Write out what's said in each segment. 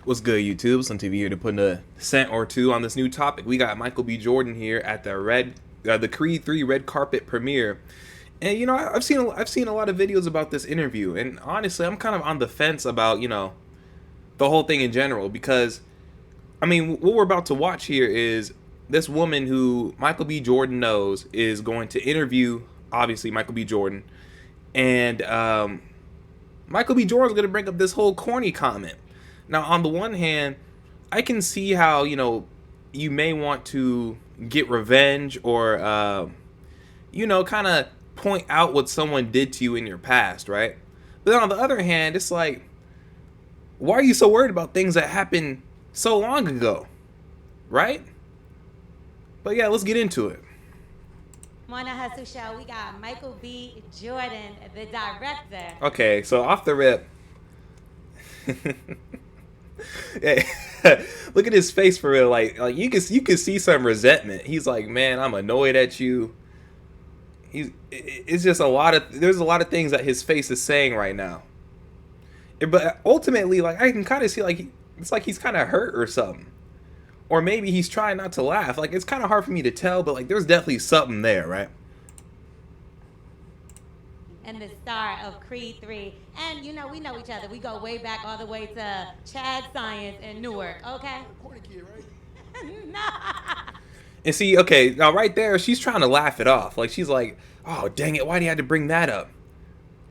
What's good, YouTube? SlimTv here to put a cent or two on this new topic. We got Michael B. Jordan here at the Creed 3 red carpet premiere, and I've seen a lot of videos about this interview, and honestly, I'm kind of on the fence about the whole thing in general because, I mean, what we're about to watch here is this woman who Michael B. Jordan knows is going to interview, obviously Michael B. Jordan, and Michael B. Jordan's going to bring up this whole corny comment. Now, on the one hand, I can see how, you may want to get revenge or, kind of point out what someone did to you in your past, right? But then on the other hand, it's like, why are you so worried about things that happened so long ago, right? But yeah, let's get into it. On the Hustle Show, we got Michael B. Jordan, the director. Okay, so off the rip. Hey, look at his face for real. Like you can see some resentment. He's like, man, I'm annoyed at you. It's just there's a lot of things that his face is saying right now. But ultimately, like, I can kind of see it's like he's kind of hurt or something, or maybe he's trying not to laugh. Like, it's kind of hard for me to tell, but like, there's definitely something there, right? And the star of Creed 3. And, we know each other. We go way back all the way to Chad Science in Newark, okay? Corny kid, right? Nah. And see, okay, now right there, she's trying to laugh it off. Like, she's like, oh, dang it, why do you have to bring that up?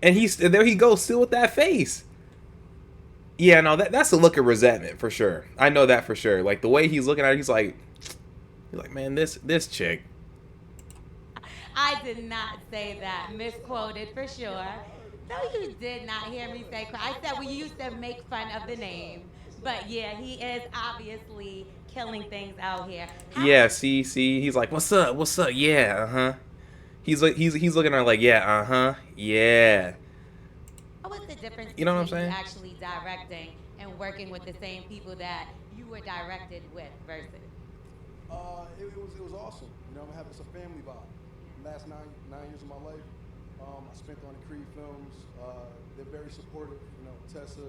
And there he goes, still with that face. Yeah, no, that's a look of resentment for sure. I know that for sure. Like, the way he's looking at her, he's like, man, this chick. I did not say that. Misquoted for sure. No, you did not hear me say. I said we used to make fun of the name. But yeah, he is obviously killing things out here. Yeah, see, he's like, what's up? Yeah, uh-huh. He's looking at her like, yeah, uh-huh, yeah. What's the difference you know what I'm between saying? Actually directing and working with the same people that you were directed with versus? It was awesome. I'm having some family vibe. Last nine years of my life, I spent on the Creed films. They're very supportive. Tessa,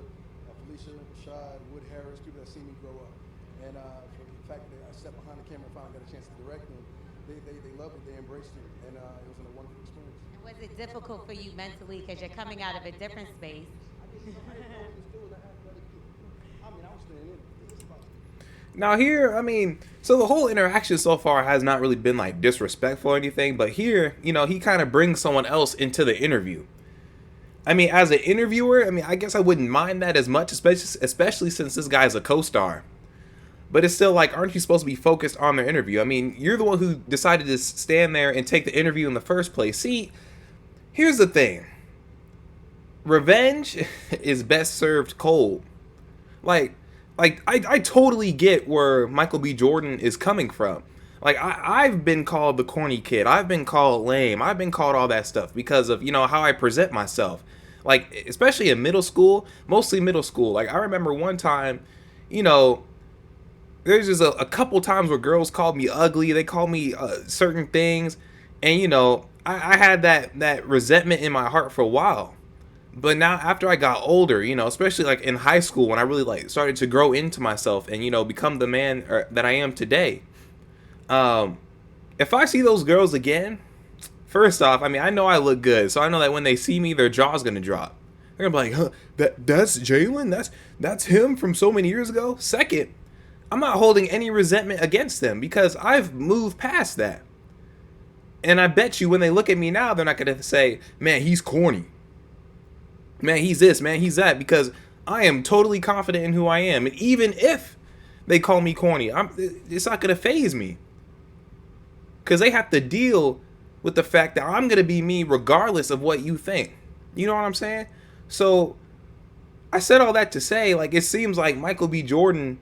Felicia, Rashad, Wood Harris, people that see me grow up. And for the fact that I stepped behind the camera and finally got a chance to direct them, they loved it, they embraced it, and it was a wonderful experience. And was it difficult for you mentally because you're coming out of a different space? I was staying in. Now here, I mean, so the whole interaction so far has not really been like disrespectful or anything, but here, he kind of brings someone else into the interview. I mean, as an interviewer, I mean, I guess I wouldn't mind that as much, especially since this guy's a co-star. But it's still like, aren't you supposed to be focused on their interview? I mean, you're the one who decided to stand there and take the interview in the first place. See, here's the thing. Revenge is best served cold. Like I totally get where Michael B. Jordan is coming from. Like, I've been called the corny kid. I've been called lame. I've been called all that stuff because of, how I present myself. Like, especially in middle school, mostly middle school. Like, I remember one time, there's just a couple times where girls called me ugly. They called me certain things. And, I had that resentment in my heart for a while. But now after I got older, especially like in high school when I really like started to grow into myself and, become the man that I am today. If I see those girls again, first off, I mean, I know I look good. So I know that when they see me, their jaw's going to drop. They're going to be like, huh, that's Jalen? That's him from so many years ago? Second, I'm not holding any resentment against them because I've moved past that. And I bet you when they look at me now, they're not going to say, man, he's corny. Man, he's this, man, he's that, because I am totally confident in who I am. And even if they call me corny, it's not going to faze me. Because they have to deal with the fact that I'm going to be me regardless of what you think. You know what I'm saying? So, I said all that to say, like, it seems like Michael B. Jordan,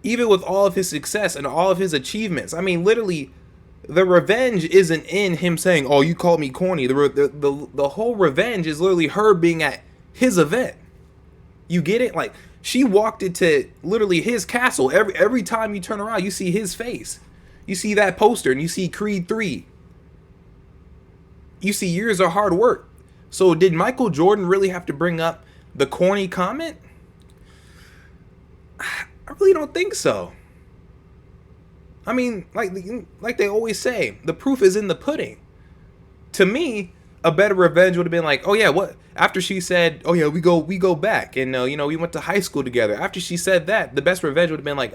even with all of his success and all of his achievements, I mean, literally, the revenge isn't in him saying, oh, you called me corny. The whole revenge is literally her being at his event. You get it? Like, she walked into literally his castle. Every time you turn around, you see his face. You see that poster and you see Creed 3. You see years of hard work. So did Michael Jordan really have to bring up the corny comment? really don't think so. I mean, like they always say, the proof is in the pudding. To me, a better revenge would have been like, oh yeah, what? After she said, oh yeah, we go back, and you know, we went to high school together. After she said that, the best revenge would have been like,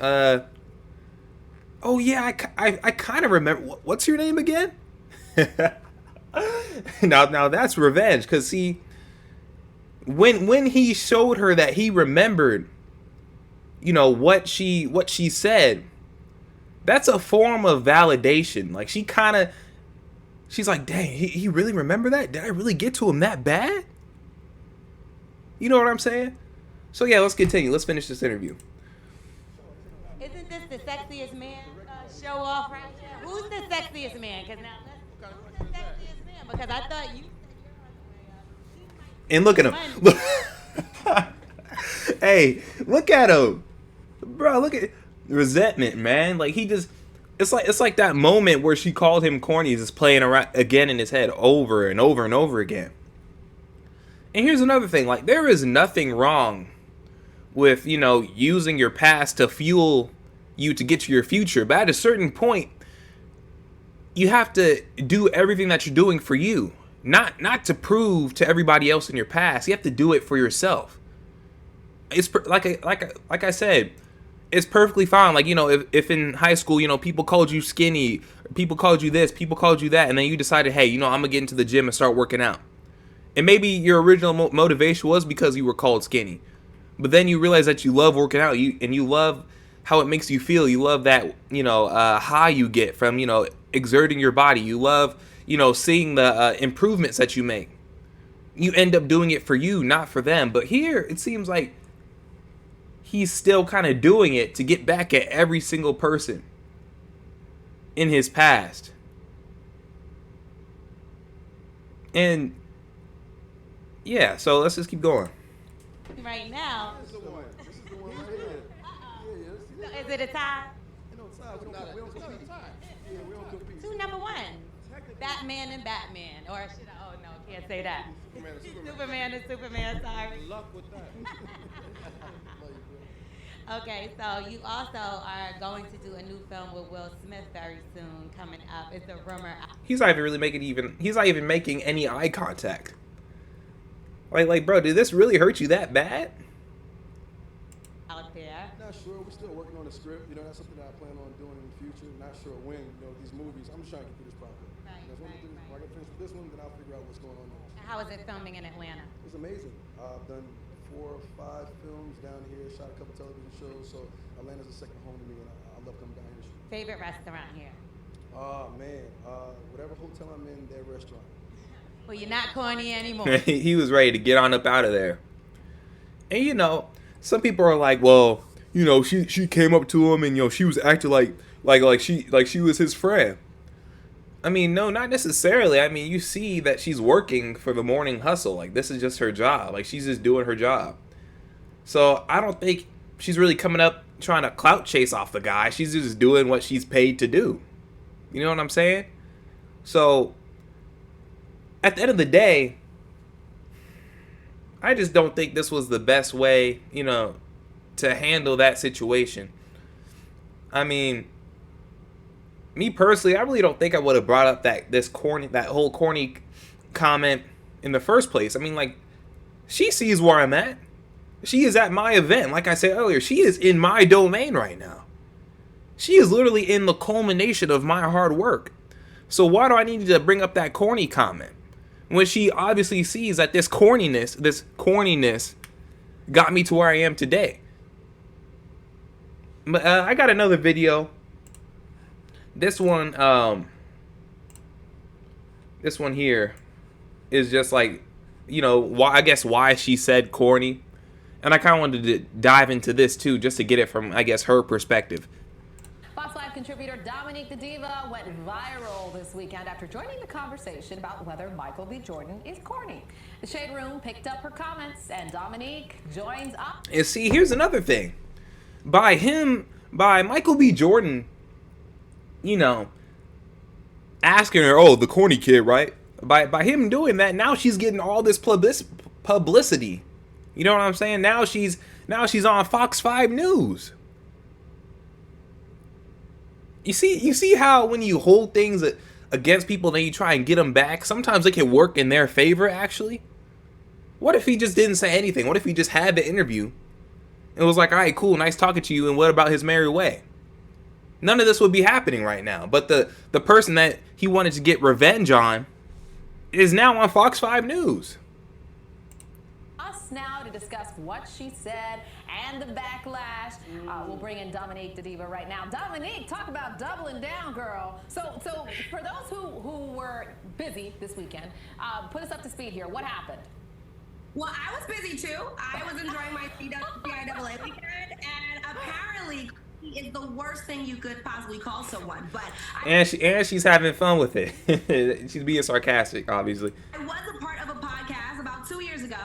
oh yeah, I kind of remember. What's your name again? Now that's revenge, cause see, when he showed her that he remembered, you know, what she said, that's a form of validation. Like she's like, dang, he really remember that? Did I really get to him that bad? You know what I'm saying? So yeah, let's continue. Let's finish this interview. Isn't this the sexiest man show off right here? Who's the sexiest man? Because now, who's the sexiest man? Because I thought you said you're on the way up. And look at him. Look. Hey, look at him, bro. Look at resentment, man. Like he just. It's like that moment where she called him corny is just playing around again in his head over and over and over again. And here's another thing, like there is nothing wrong with, you know, using your past to fuel you to get to your future. But at a certain point, you have to do everything that you're doing for you, not to prove to everybody else in your past. You have to do it for yourself. It's like I said, it's perfectly fine. Like, you know, if in high school, you know, people called you skinny, people called you this, people called you that, and then you decided, hey, you know, I'm gonna get into the gym and start working out. And maybe your original motivation was because you were called skinny, but then you realize that you love working out, you love how it makes you feel. You love that, you know, high you get from, you know, exerting your body. You love, you know, seeing the improvements that you make. You end up doing it for you, not for them. But here, it seems like he's still kind of doing it to get back at every single person in his past. And yeah, so let's just keep going. Right now. This is the one. This is the one right here. Yeah, So is it a tie? no tie. We don't compete. Yeah, we don't compete. Two number one. Batman and Batman. Or should I? Oh no, can't say that. Superman and Superman. Sorry. Luck with that. Okay, so you also are going to do a new film with Will Smith very soon coming up. It's a rumor. He's not even making any eye contact. Like, bro, did this really hurt you that bad? Out there. Not sure. We're still working on the script. You know, that's something that I plan on doing in the future. Not sure when. You know, these movies. I'm just trying to get through this project. Right, When I get finished with this one, then I'll figure out what's going on next. And how is it filming in Atlanta? It's amazing. I've done 4 or 5 films down here. Shot a couple television shows. So Atlanta's a second home to me, and I love coming down here to shoot. Favorite restaurant here? Oh man, whatever hotel I'm in, their restaurant. Well, you're not corny anymore. He was ready to get on up out of there. And you know, some people are like, well, you know, she came up to him and, you know, she was acting like she was his friend. I mean, no, not necessarily. I mean, you see that she's working for the morning hustle. Like, this is just her job. Like, she's just doing her job. So I don't think she's really coming up trying to clout chase off the guy. She's just doing what she's paid to do. You know what I'm saying? So at the end of the day, I just don't think this was the best way, you know, to handle that situation. I mean, me personally, I really don't think I would have brought up that whole corny comment in the first place. I mean, like, she sees where I'm at. She is at my event. Like I said earlier, she is in my domain right now. She is literally in the culmination of my hard work. So why do I need to bring up that corny comment when she obviously sees that this corniness got me to where I am today? But I got another video. This one here is just like, you know, why she said corny. And I kind of wanted to dive into this too, just to get it from, I guess, her perspective. Fox Live contributor Dominique the Diva went viral this weekend after joining the conversation about whether Michael B. Jordan is corny. The Shade Room picked up her comments, and Dominique joins up. And see, here's another thing. By Michael B. Jordan, you know, asking her, oh, the corny kid, right? By him doing that, now she's getting all this publicity. You know what I'm saying? Now she's on Fox 5 News. You see how when you hold things against people, then you try and get them back. Sometimes it can work in their favor. Actually, what if he just didn't say anything? What if he just had the interview and was like, "All right, cool, nice talking to you," and what about his merry way? None of this would be happening right now. But the person that he wanted to get revenge on is now on Fox 5 News. Us now to discuss what she said and the backlash. We'll bring in Dominique the Diva right now. Dominique, talk about doubling down, girl. So for those who were busy this weekend, put us up to speed here. What happened? Well, I was busy too. I was enjoying my CIAA weekend, and apparently is the worst thing you could possibly call someone. But She's having fun with it. She's being sarcastic, obviously. I was a part of a podcast about 2 years ago,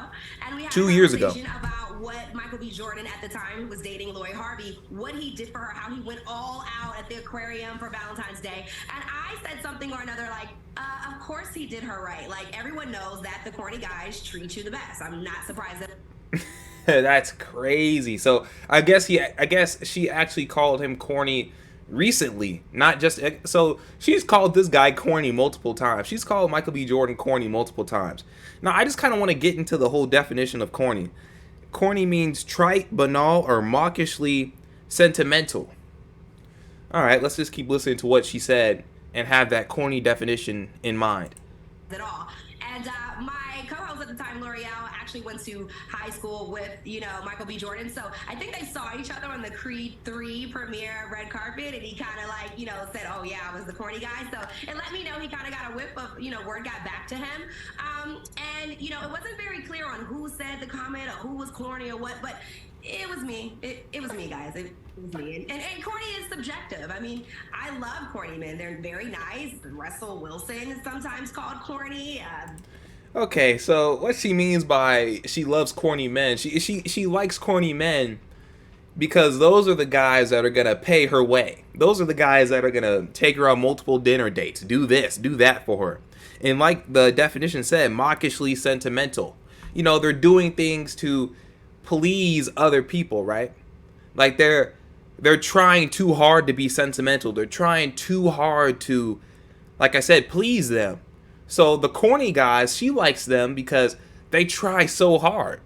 and we had 2 a years ago conversation about what Michael B. Jordan at the time was dating Lori Harvey, what he did for her, how he went all out at the aquarium for Valentine's Day, and I said something or another like, of course he did her right. Like, everyone knows that the corny guys treat you the best. I'm not surprised that. That's crazy. So I guess she actually called him corny recently, not just so she's called this guy corny multiple times. She's called Michael B. Jordan corny multiple times. Now I just kind of want to get into the whole definition of corny. Corny means trite, banal, or mawkishly sentimental. All right, let's just keep listening to what she said and have that corny definition in mind. At all. And my co-host at the time, L'Oreal, actually went to high school with, Michael B. Jordan. So I think they saw each other on the Creed 3 premiere red carpet, and he kind of said, oh yeah, I was the corny guy. So it let me know he kind of got a whiff of, word got back to him. And it wasn't very clear on who said the comment or who was corny or what, but it was me. It was me, guys. It was me. And corny is subjective. I mean, I love corny men. They're very nice. Russell Wilson is sometimes called corny. Okay, so what she means by she loves corny men, she likes corny men because those are the guys that are going to pay her way. Those are the guys that are going to take her on multiple dinner dates, do this, do that for her. And like the definition said, mawkishly sentimental. They're doing things to please other people, right? Like they're trying too hard to be sentimental. They're trying too hard to, like I said, please them. So the corny guys, she likes them because they try so hard.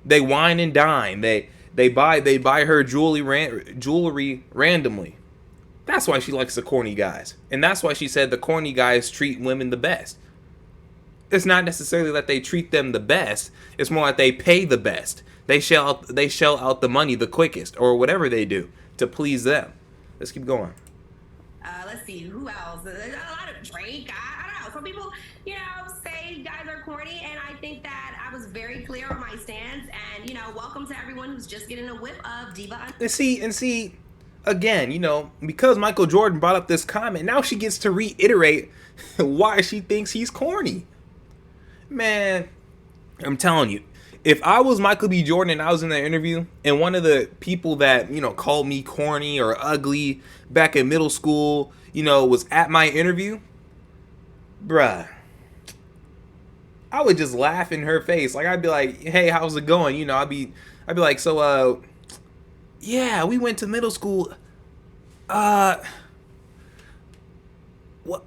They wine and dine. They buy her jewelry randomly. That's why she likes the corny guys. And that's why she said the corny guys treat women the best. It's not necessarily that they treat them the best. It's more like they pay the best. They shell out the money the quickest, or whatever they do to please them. Let's keep going. Let's see, who else? There's a lot of Drake. I don't know. Some people, say guys are corny, and I think that I was very clear on my stance. And welcome to everyone who's just getting a whiff of Diva. And see, again, because Michael Jordan brought up this comment, now she gets to reiterate why she thinks he's corny. Man, I'm telling you, if I was Michael B. Jordan and I was in that interview, and one of the people that, called me corny or ugly back in middle school, was at my interview, bruh, I would just laugh in her face. Like, I'd be like, hey, how's it going? I'd be like, so, yeah, we went to middle school.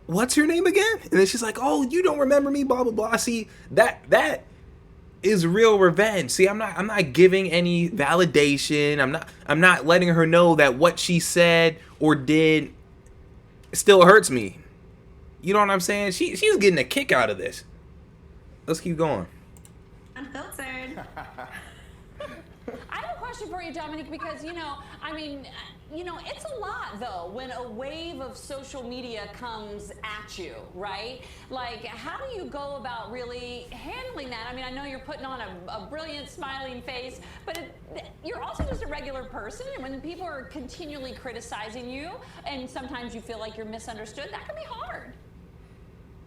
What's your name again? And then she's like, oh, you don't remember me, blah, blah, blah. See, that is real revenge. See, I'm not giving any validation. I'm not letting her know that what she said or did still hurts me. You know what I'm saying? She's getting a kick out of this. Let's keep going. Unfiltered. I have a question for you, Dominique, because, it's a lot, though, when a wave of social media comes at you, right? Like, how do you go about really handling that? I mean, I know you're putting on a brilliant, smiling face, but you're also just a regular person, and when people are continually criticizing you, and sometimes you feel like you're misunderstood, that can be hard.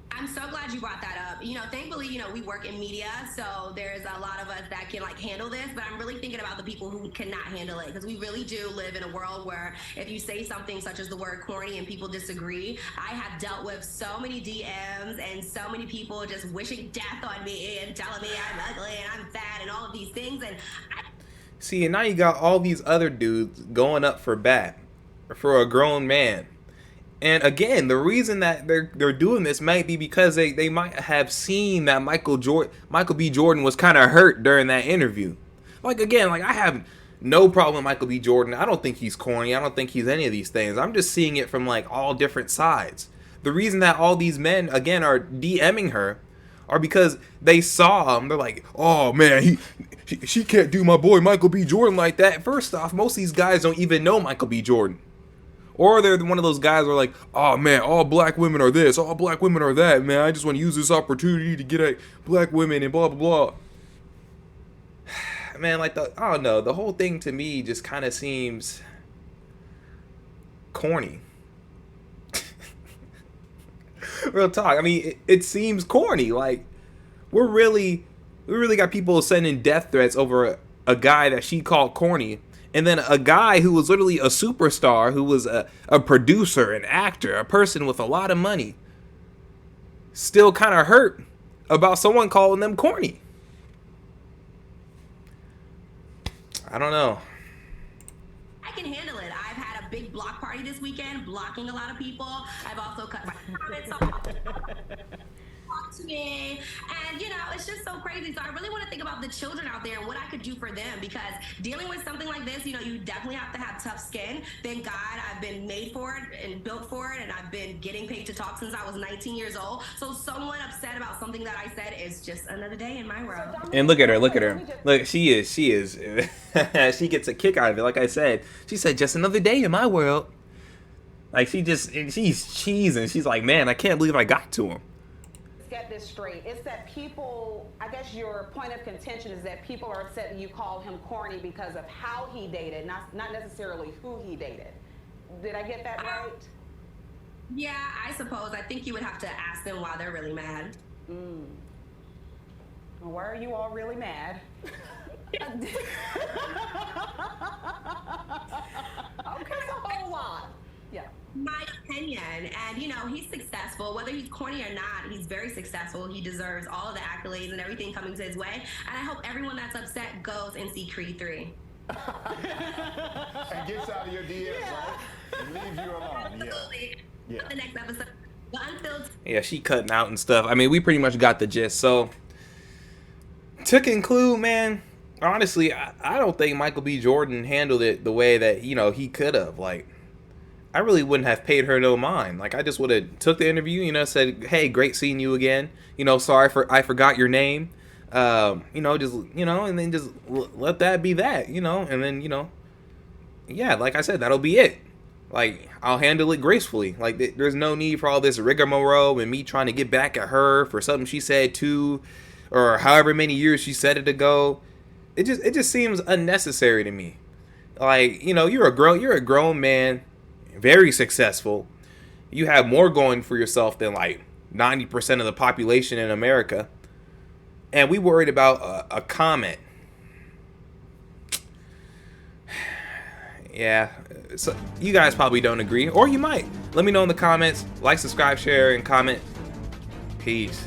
I'm so glad you brought that up. Thankfully, we work in media, so there's a lot of us that can handle this, but I'm really thinking about the people who cannot handle it, because we really do live in a world where if you say something such as the word corny and people disagree, I have dealt with so many DMs and so many people just wishing death on me and telling me I'm ugly and I'm fat and all of these things. And see, and now you got all these other dudes going up for bat for a grown man. And again, the reason that they're doing this might be because they might have seen that Michael B. Jordan was kind of hurt during that interview. Like, again, like, I have no problem with Michael B. Jordan. I don't think he's corny. I don't think he's any of these things. I'm just seeing it from, like, all different sides. The reason that all these men, again, are DMing her are because they saw him. They're like, oh, man, she can't do my boy Michael B. Jordan like that. First off, most of these guys don't even know Michael B. Jordan. Or they're one of those guys who are like, oh, man, all black women are this, all black women are that, man. I just want to use this opportunity to get at black women and blah, blah, blah. Man, like, I don't know. The whole thing to me just kind of seems corny. Real talk. I mean, it seems corny. Like, we really got people sending death threats over a guy that she called corny. And then a guy who was literally a superstar, who was a producer, an actor, a person with a lot of money, still kind of hurt about someone calling them corny. I don't know. I can handle it. I've had a big block party this weekend, blocking a lot of people. I've also cut my comments off. Talk to me, and you know, it's just so crazy. So I really want to think about the children out there and what I could do for them, because dealing with something like this, you know, you definitely have to have tough skin. Thank God I've been made for it and built for it, and I've been getting paid to talk since I was 19 years old. So someone upset about something that I said is just another day in my world. And look at her, look, she is she gets a kick out of it. Like I said, she said just another day in my world. Like, she's cheesing. She's like, man, I can't believe I got to him. Get this straight. It's that people, I guess your point of contention is that people are upset that you call him corny because of how he dated, not necessarily who he dated. Did I get that right? Yeah, I suppose. I think you would have to ask them why they're really mad. Well, why are you all really mad? Okay, a whole lot. Yeah. My opinion, and you know, he's successful. Whether he's corny or not, he's very successful. He deserves all of the accolades and everything coming to his way. And I hope everyone that's upset goes and see Creed 3. And gets out of your DMs, right? And leaves you alone. Absolutely. Yeah. The next episode. The Unfiltered. Yeah, she cutting out and stuff. I mean, we pretty much got the gist. So, to conclude, man, honestly, I don't think Michael B. Jordan handled it the way that, you know, he could have. Like, I really wouldn't have paid her no mind. Like, I just would have took the interview, you know, said, hey, great seeing you again. You know, sorry I forgot your name. You know, just, you know, and then just let that be that, you know, and then, you know, yeah, like I said, that'll be it. Like, I'll handle it gracefully. Like, there's no need for all this rigmarole and me trying to get back at her for something she said 2 or however many years she said it ago. It just seems unnecessary to me. Like, you know, you're a grown man, very successful. You have more going for yourself than like 90% of the population in America. And we worried about a comment. Yeah, so you guys probably don't agree, or you might. Let me know in the comments. Like, subscribe, share, and comment. Peace.